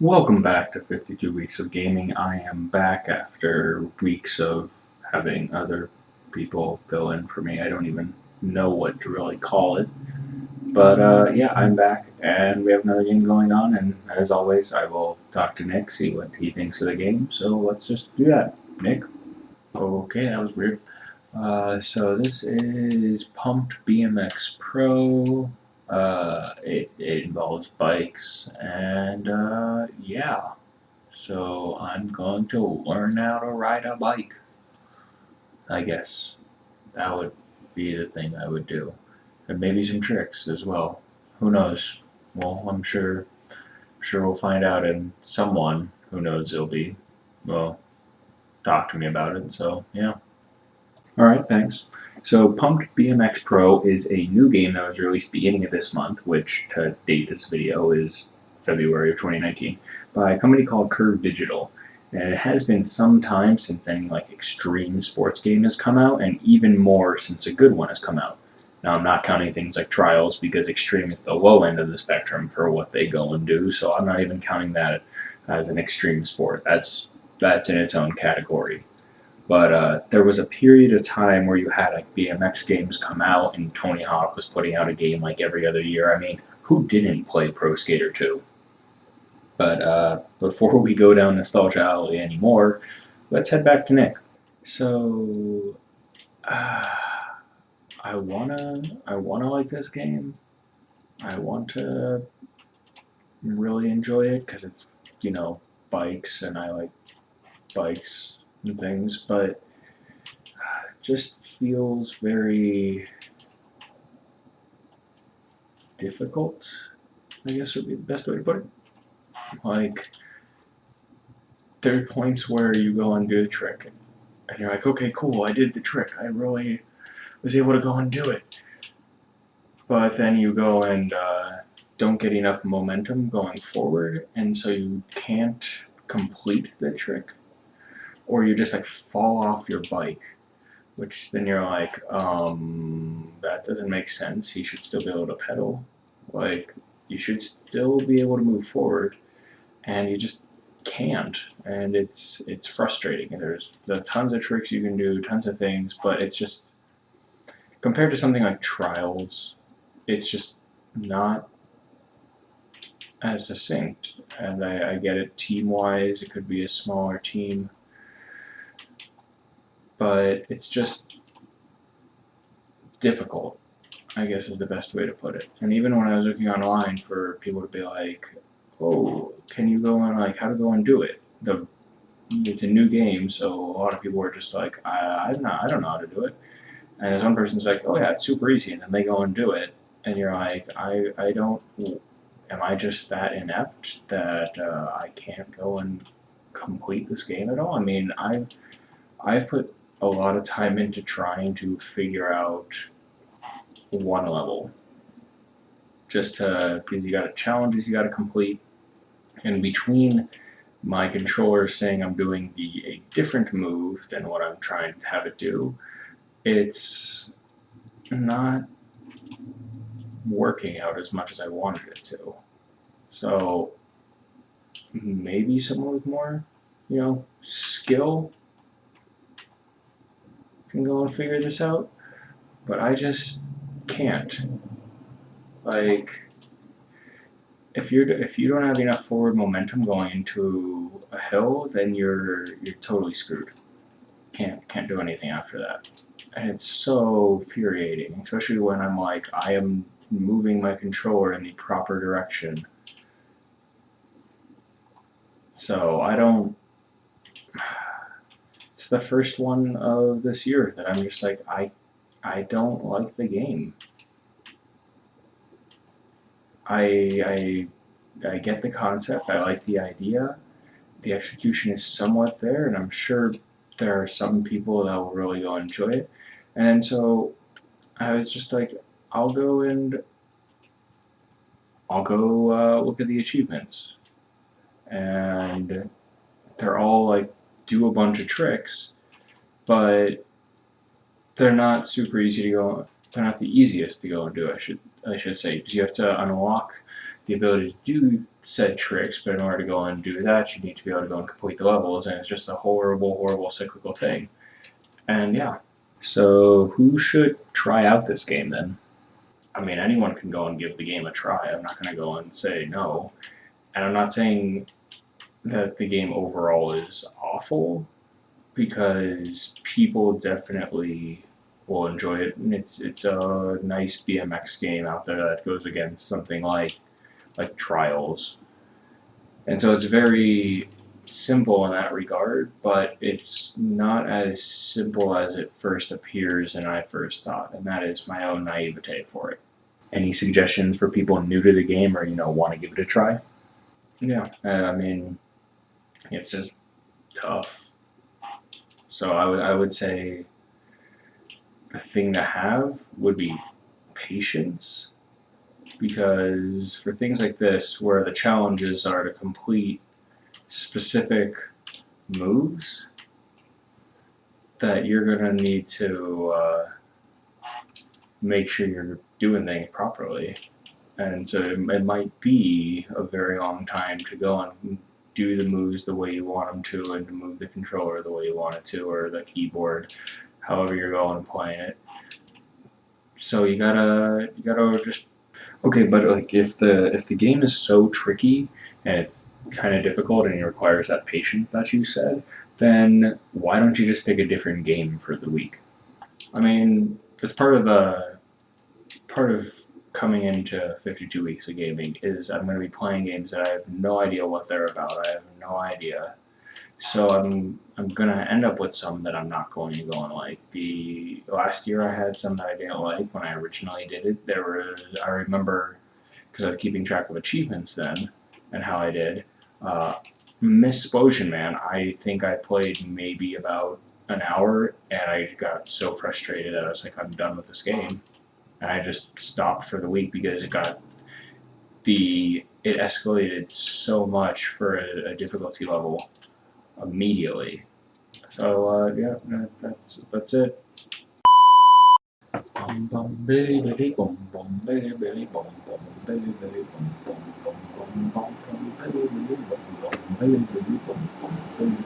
Welcome back to 52 Weeks of Gaming. I am back after weeks of having other people fill in for me. I don't even know what to really call it. But yeah, I'm back and we have another game going on. And as always, I will talk to Nick, see what he thinks of the game. So let's just do that. Nick? Okay, that was weird. So this is Pumped BMX Pro. It involves bikes and yeah. So I'm going to learn how to ride a bike. I guess that would be the thing I would do, and maybe some tricks as well. Who knows? Well, I'm sure we'll find out, and someone who knows will be well talk to me about it. So yeah. All right, thanks. So Pumped BMX Pro is a new game that was released beginning of this month, which to date this video is February of 2019, by a company called Curve Digital. And it has been some time since any like extreme sports game has come out, and even more since a good one has come out. Now I'm not counting things like Trials because extreme is the low end of the spectrum for what they go and do, so I'm not even counting that as an extreme sport. That's in its own category. But there was a period of time where you had like BMX games come out, and Tony Hawk was putting out a game like every other year. I mean, who didn't play Pro Skater 2? But before we go down nostalgia alley anymore, let's head back to Nick. So uh, I wanna like this game. I want to really enjoy it because it's bikes, and I like bikes and things, but just feels very difficult, I guess would be the best way to put it. Like, there are points where you go and do a trick, and you're like, okay, cool, I did the trick. I really was able to go and do it. But then you go and don't get enough momentum going forward, and so you can't complete the trick, or you just like fall off your bike, which then you're like, that doesn't make sense. You should still be able to pedal. Like, you should still be able to move forward, and you just can't, and it's frustrating. And there's tons of tricks you can do, tons of things, but it's just compared to something like Trials, it's just not as succinct. And I get it, team wise, it could be a smaller team, but it's just difficult, I guess is the best way to put it. And even when I was looking online for people to be like, oh, can you go and like how to go and do it? It's a new game, so a lot of people were just like, I don't know how to do it. And this one person's like, oh yeah, it's super easy, and then they go and do it, and you're like, I don't. Am I just that inept that I can't go and complete this game at all? I mean, I've put a lot of time into trying to figure out one level, just to because you got challenges you got to complete, and between my controller saying I'm doing a different move than what I'm trying to have it do, it's not working out as much as I wanted it to. So maybe someone with more, skill can go and figure this out, but I just can't. Like, if you don't have enough forward momentum going into a hill, then you're totally screwed. Can't do anything after that. And it's so infuriating, especially when I'm like, I am moving my controller in the proper direction. So I don't. It's the first one of this year that I'm just like, I don't like the game. I get the concept. I like the idea. The execution is somewhat there, and I'm sure there are some people that will really go enjoy it. And so I was just like, I'll go look at the achievements, and they're all like do a bunch of tricks, but they're not super easy to go. They're not the easiest to go and do. I should say, because you have to unlock the ability to do said tricks, but in order to go and do that, you need to be able to go and complete the levels, and it's just a horrible, horrible cyclical thing. And yeah. So who should try out this game then? I mean, anyone can go and give the game a try. I'm not going to go and say no. And I'm not saying that the game overall is awful, because people definitely will enjoy it. And it's a nice BMX game out there that goes against something like Trials. And so it's very simple in that regard, but it's not as simple as it first appears and I first thought, and that is my own naivete for it. Any suggestions for people new to the game or, want to give it a try? Yeah, I mean, it's just tough. So I would say the thing to have would be patience, because for things like this, where the challenges are to complete specific moves, that you're going to need to make sure you're doing things properly. And so it might be a very long time to go and do the moves the way you want them to, and to move the controller the way you want it to, or the keyboard, however you're going and playing it. So you gotta just okay. But like if the game is so tricky and it's kind of difficult and it requires that patience that you said, then why don't you just pick a different game for the week? I mean, that's part of coming into 52 weeks of gaming is I'm going to be playing games that I have no idea what they're about. I have no idea. So I'm going to end up with some that I'm not going to go and like. The last year I had some that I didn't like when I originally did it. I remember, because I was keeping track of achievements then and how I did. Miss Explosion Man, I think I played maybe about an hour, and I got so frustrated that I was like, I'm done with this game. And I just stopped for the week because it escalated so much for a difficulty level immediately. So yeah, that's it. Bum bum baby bum bum baby bum bum baby bum bum bum bum bum bum baby bum bum baby bum bum baby.